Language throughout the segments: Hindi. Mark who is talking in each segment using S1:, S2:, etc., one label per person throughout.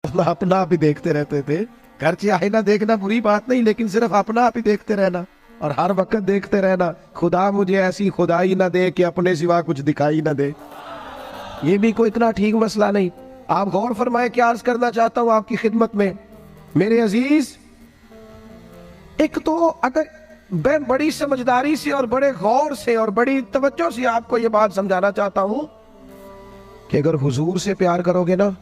S1: अपना आप ही देखते रहते थे। घर से आईना देखना बुरी बात नहीं, लेकिन सिर्फ अपना आप ही देखते रहना और हर वक्त देखते रहना, खुदा मुझे ऐसी खुदाई ना दे कि अपने सिवा कुछ दिखाई ना दे। ये भी कोई इतना ठीक मसला नहीं। आप गौर फरमाए, क्या अर्ज करना चाहता हूं आपकी खिदमत में मेरे अजीज। एक तो अगर मैं बड़ी समझदारी से और बड़े गौर से और बड़ी तवज्जो से आपको ये बात समझाना चाहता हूं कि अगर हुजूर से प्यार करोगे ना,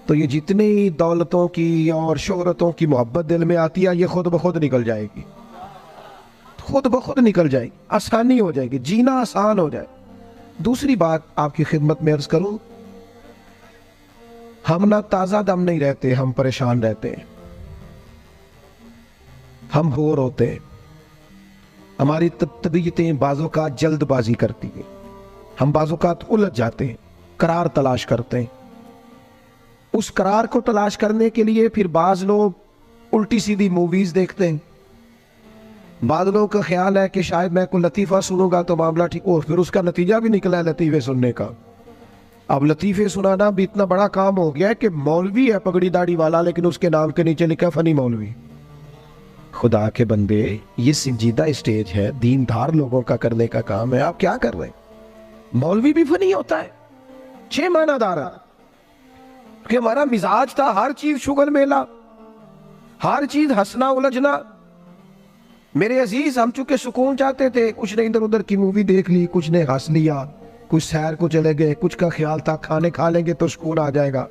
S1: तो ये जितनी दौलतों की और शोहरतों की मोहब्बत दिल में आती है, ये खुद ब खुद निकल जाएगी, खुद ब खुद निकल जाएगी, आसानी हो जाएगी, जीना आसान हो जाए। दूसरी बात आपकी खिदमत में अर्ज करूं, हम ना ताजा दम नहीं रहते, हम परेशान रहते हैं, हम बोर होते हैं, हमारी तबीयतें बाज़ोकात जल्दबाजी करती है, हम बाज़ोकात उलझ जाते हैं, करार तलाश करते हैं। उस करार को तलाश करने के लिए फिर बाज लोग उल्टी सीधी मूवीज देखते हैं। बाद लोगों का ख्याल है कि शायद मैं कोई लतीफ़ा सुनूंगा तो मामला ठीक हो, फिर उसका नतीजा भी निकला है लतीफ़े सुनने का। अब लतीफ़े सुनाना भी इतना बड़ा काम हो गया है कि मौलवी है पगड़ी दाढ़ी वाला, लेकिन उसके नाम के नीचे लिखा फनी मौलवी। खुदा के बंदे, ये संजीदा स्टेज है, दीनदार लोगों का करने का काम है, आप क्या कर रहे हैं? मौलवी भी फनी होता है, 6 मानादार, कि हमारा मिजाज था हर चीज शुगर मेला, हर चीज हंसना उलझना। मेरे अजीज, हम चूंकि सुकून चाहते थे, कुछ ने इधर उधर की मूवी देख ली, कुछ ने हंस लिया, कुछ सैर को चले गए, कुछ का ख्याल था खाने खा लेंगे तो सुकून आ जाएगा।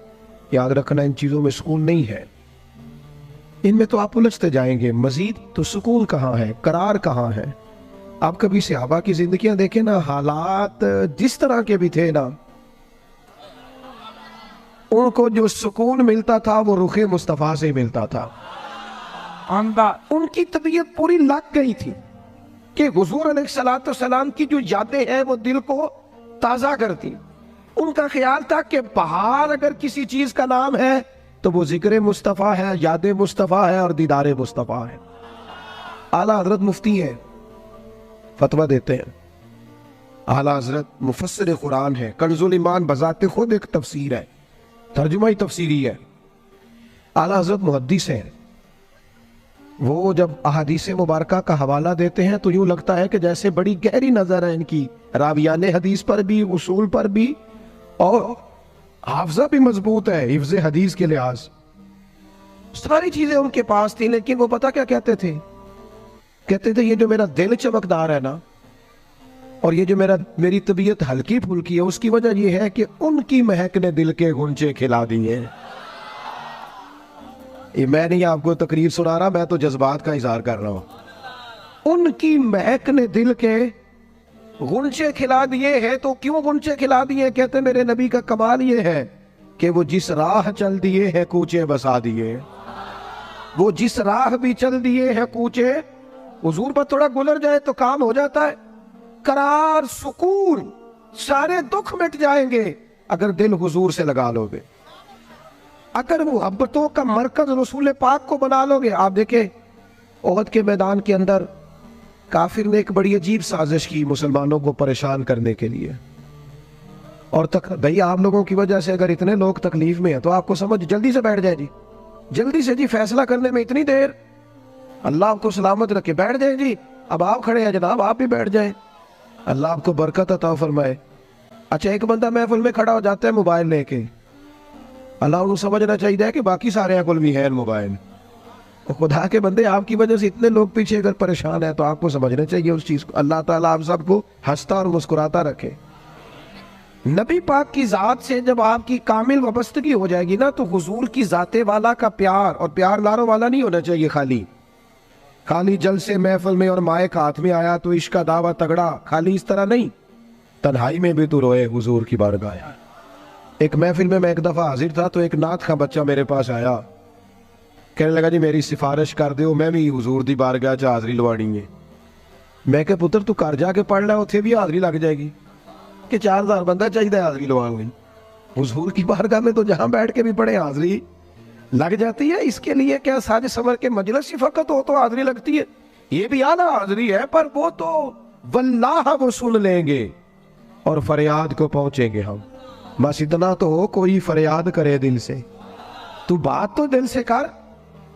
S1: याद रखना, इन चीजों में सुकून नहीं है, इनमें तो आप उलझते जाएंगे। मजीद तो सुकून कहाँ है, करार कहाँ है? आप कभी सहाबा की जिंदगियां देखें ना, हालात जिस तरह के भी थे ना, उनको जो सुकून मिलता था वो रुखे मुस्तफा से मिलता था। उनकी तबीयत पूरी लग गई थी कि हुजूर अलैहिस्सलाम की जो यादें हैं वो दिल को ताजा करती। उनका ख्याल था कि बाहर अगर किसी चीज का नाम है तो वो जिक्र मुस्तफा है, याद मुस्तफा है और दीदार मुस्तफा है। आला हजरत मुफ्ती है, फतवा देते हैं। आला हजरत मुफस्सिर कुरान है, कंजुल ईमान बजाते खुद एक तफसीर है, तर्जुमा ही तफसीरी है। आला हजरत मुहद्दिस है, वो जब अहादीस मुबारका का हवाला देते हैं तो यूं लगता है कि जैसे बड़ी गहरी नजर है इनकी, रावियान हदीस पर भी, उसूल पर भी, और हाफजा भी मजबूत है हिफ्ज हदीस के लिहाज। सारी चीजें उनके पास थी, लेकिन वो पता क्या कहते थे? कहते थे ये जो मेरा दिल चमकदार है ना, और ये जो मेरी तबीयत हल्की फुल्की है, उसकी वजह यह है कि उनकी महक ने दिल के गुंजे खिला दिए। ये मैं नहीं आपको तकरीर सुना रहा, मैं तो जज्बात का इजहार कर रहा हूं। उनकी महक ने दिल के गुंजे खिला दिए हैं। तो क्यों गुंजे खिला दिए? कहते मेरे नबी का कमाल ये है कि वो जिस राह चल दिए हैं कूचे बसा दिए। वो जिस राह भी चल दिए हैं कूचे, हुजूर पर थोड़ा गुजर जाए तो काम हो जाता है। करार, सुकून, सारे दुख मिट जाएंगे अगर दिल हुजूर से लगा लोगे, अगर मुहब्बतों का मरकज रसूल पाक को बना लोगे। आप देखें ओहद के मैदान के अंदर काफिर ने एक बड़ी अजीब साजिश की मुसलमानों को परेशान करने के लिए। और तक भैया आप लोगों की वजह से अगर इतने लोग तकलीफ में हैं तो आपको समझ जल्दी से बैठ जाए जी, जल्दी से जी, फैसला करने में इतनी देर, अल्लाह आपको सलामत रखे, बैठ जाए जी। अब आप खड़े हैं जनाब, आप भी बैठ जाए, अल्लाह आपको बरकत अता फरमाए। अच्छा, एक बंदा महफिल में खड़ा हो जाता है मोबाइल लेके, अल्लाह उनको समझना चाहिए कि बाकी सारे कुल भी है मोबाइल। खुदा के बंदे, आपकी वजह से इतने लोग पीछे अगर परेशान है तो आपको समझना चाहिए उस चीज को। अल्लाह ताला आप सबको हंसता और मुस्कुराता रखे। नबी पाक की जात से जब आपकी कामिल वाबस्तगी हो जाएगी ना, तो हुजूर की जाते वाला का प्यार, और प्यार लारों वाला नहीं होना चाहिए, खाली जल से महफिल में और माइक हाथ में आया तो इश्क का दावा तगड़ा, खाली इस तरह नहीं, तन्हाई में भी तू रोए हुजूर की बारगाह। एक महफिल में मैं एक दफा हाजिर था तो एक नात का बच्चा मेरे पास आया, कहने लगा जी मेरी सिफारिश कर दो, मैं भी हुजूर दी बारगाह च हाजरी लवानी है। मैं कहा पुत्र तू घर जाके पढ़ ला, उत्थे भी हाजरी लग जाएगी कि 4000 बंदा चाहिए हाजरी लवाऊंगी। हुजूर की बारगाह में तो जहां बैठ के भी पढ़े हाजरी लग जाती है। इसके लिए क्या साज समर के मजलिस ही फकत हो तो हाजरी लगती है? ये भी आला हाजरी है, पर वो तो वल्लाह वो सुन लेंगे और फरियाद को पहुंचेंगे हम। बस इतना तो हो, कोई फरियाद करे दिल से। तू बात तो दिल से कर।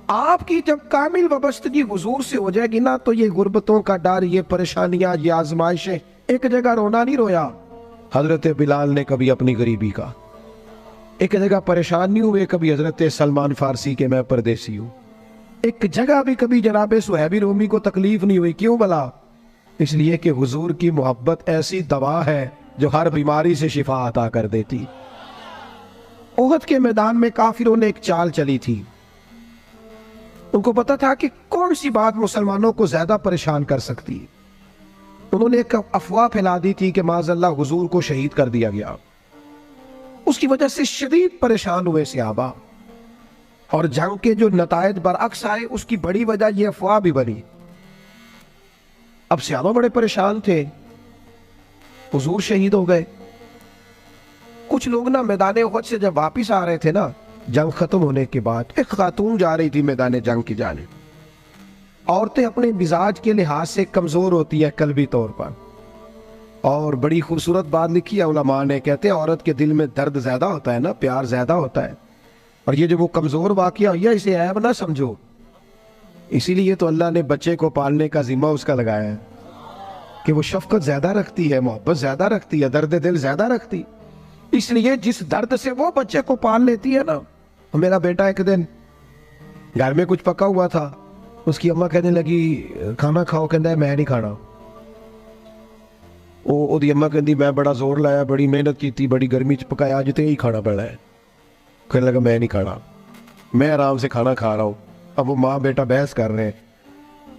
S1: आपकी जब कामिल वाबस्तगी हुजूर से हो जाएगी ना, तो ये गुर्बतों का डर, ये परेशानियां, ये आजमाइशें, एक जगह रोना नहीं रोया हजरत बिलाल ने कभी अपनी गरीबी का, एक जगह परेशान नहीं हुए कभी हजरत सलमान फारसी के मैं परदेसी हूं, एक जगह भी कभी जनाब सुहैबी रोमी को तकलीफ नहीं हुई। क्यों भला? इसलिए कि हुजूर की मोहब्बत ऐसी दवा है जो हर बीमारी से शिफा अता कर देती। ओहद के मैदान में काफिरों ने एक चाल चली थी। उनको पता था कि कौन सी बात मुसलमानों को ज्यादा परेशान कर सकती है। उन्होंने एक अफवाह फैला दी थी कि माज़अल्लाह हुजूर को शहीद कर दिया गया। उसकी वजह से शदीद परेशान हुए सहाबा, और जंग के जो नतायज बरअक्स आए उसकी बड़ी वजह यह अफवाह भी बनी। अब सहाबा बड़े परेशान थे, हुजूर शहीद हो गए। कुछ लोग ना मैदान उहद से जब वापिस आ रहे थे ना, जंग खत्म होने के बाद, एक खातून जा रही थी मैदान जंग की जानिब। औरतें अपने मिजाज के लिहाज से कमजोर होती है कल्बी तौर पर, और बड़ी खूबसूरत बात लिखी है उलमा ने, कहते हैं औरत के दिल में दर्द ज्यादा होता है ना, प्यार ज्यादा होता है, और ये जो वो कमजोर वाकया हुआ इसे ऐब ना समझो। इसीलिए तो अल्लाह ने बच्चे को पालने का जिम्मा उसका लगाया है कि वो शफकत ज्यादा रखती है, मोहब्बत ज्यादा रखती है, दर्द दिल ज्यादा रखती। इसलिए जिस दर्द से वो बच्चे को पाल लेती है ना। मेरा बेटा एक दिन घर में कुछ पका हुआ था, उसकी अम्मा कहने लगी खाना खाओ, कहता मैं नहीं खाना। ओदी अम्मा कहती मैं बड़ा जोर लाया, बड़ी मेहनत की थी, बड़ी गर्मी च पकाया, अज तो यही खाना पैना है। कहने लगा मैं नहीं खाना, मैं आराम से खाना खा रहा हूँ। अब वो माँ बेटा बहस कर रहे हैं।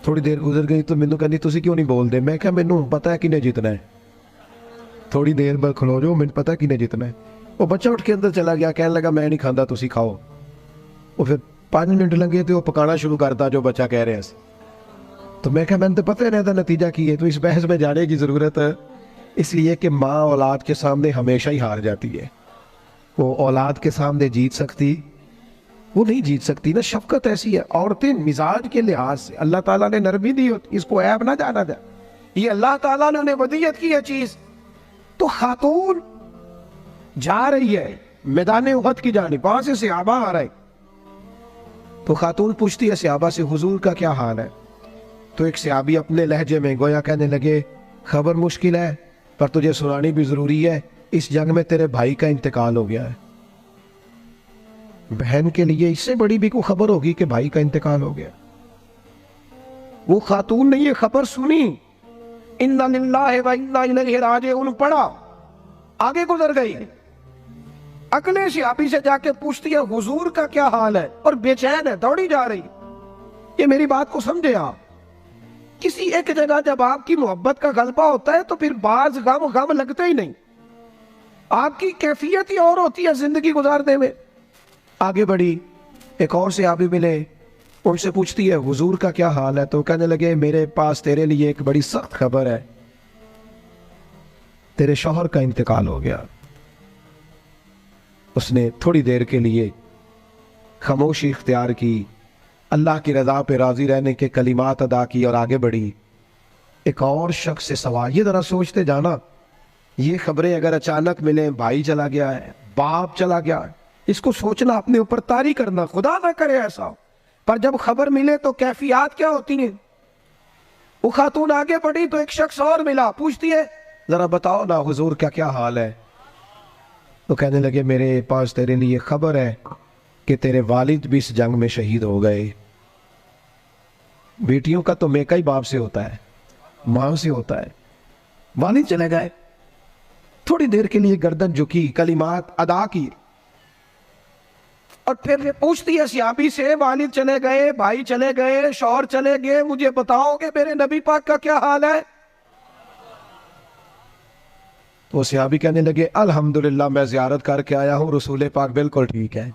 S1: थोड़ी देर गुजर गई तो मैनू कहती तुसी क्यों नहीं बोलते? मैं क्या मैनू पता है किन्ने जितना है, थोड़ी देर बाद खलो जाओ, मैंने पता किन्ने जितना है। वो बच्चा उठ के अंदर चला गया, कहने लगा मैं नहीं खाता, तुसी खाओ। वो फिर 5 मिनट लगे तो वो पकाना शुरू करता जो बच्चा कह रहे हैं। तो मैं क्या मैंने तो पता नहीं था नतीजा की है, तो इस बहस में जाने की जरूरत है। इसलिए कि माँ औलाद के सामने हमेशा ही हार जाती है। वो औलाद के सामने जीत सकती, वो नहीं जीत सकती ना। शफकत ऐसी है। औरतें मिजाज के लिहाज से अल्लाह ताला ने नरमी दी होती, इसको ऐब ना जाना जाए, ये अल्लाह ताला ने उन्हें वदीयत की है चीज। तो खातून जा रही है मैदान उहद की जानिब, वहां से सहाबा आ रहे। तो खातून पूछती है सहाबा से हुजूर का क्या हाल है? तो एक सहाबी अपने लहजे में गोया कहने लगे खबर मुश्किल है, पर तुझे सुनानी भी जरूरी है। इस जंग में तेरे भाई का इंतकाल हो गया है। बहन के लिए इससे बड़ी भी कोई खबर होगी कि भाई का इंतकाल हो गया? वो खातून ने ये खबर सुनी, इन्ना लिल्लाहि व इन्ना इलैहि राजिऊन पढ़ा, आगे गुजर गई। अगले सहाबी से जाके पूछती है हुजूर का क्या हाल है, और बेचैन है, दौड़ी जा रही। ये मेरी बात को समझे आप। किसी एक जगह जब आपकी मोहब्बत का गलबा होता है तो फिर बाज गम गम लगते ही नहीं। आपकी कैफियत ही और होती है जिंदगी गुजारने में। आगे बढ़ी, एक और सहाबी मिले, उनसे पूछती है हुजूर का क्या हाल है? तो कहने लगे मेरे पास तेरे लिए एक बड़ी सख्त खबर है, तेरे शौहर का इंतकाल हो गया। उसने थोड़ी देर के लिए खामोशी इख्तियार की, अल्लाह की रजा पे राजी रहने के कलिमात अदा की और आगे बढ़ी। एक और शख्स से सवाल, ये जरा सोचते जाना, ये खबरें अगर अचानक मिले, भाई चला गया है, बाप चला गया है, इसको सोचना, अपने ऊपर तारी करना, खुदा ना करे ऐसा। पर जब खबर मिले तो कैफियत क्या होती है। वो खातून आगे बढ़ी तो एक शख्स और मिला, पूछती है जरा बताओ ना हुजूर का क्या हाल है? तो कहने लगे मेरे पास तेरे लिए खबर है कि तेरे वालिद भी इस जंग में शहीद हो गए। बेटियों का तो मेका ही बाप से होता है, मां से होता है। वालिद चले गए। थोड़ी देर के लिए गर्दन झुकी, कलिमात अदा की, और फिर ये पूछती है सहाबी से वालिद चले गए, भाई चले गए, शौहर चले गए, मुझे बताओगे मेरे नबी पाक का क्या हाल है? तो सहाबी कहने लगे अल्हम्दुलिल्लाह मैं जियारत करके आया हूं, रसूल पाक बिल्कुल ठीक है।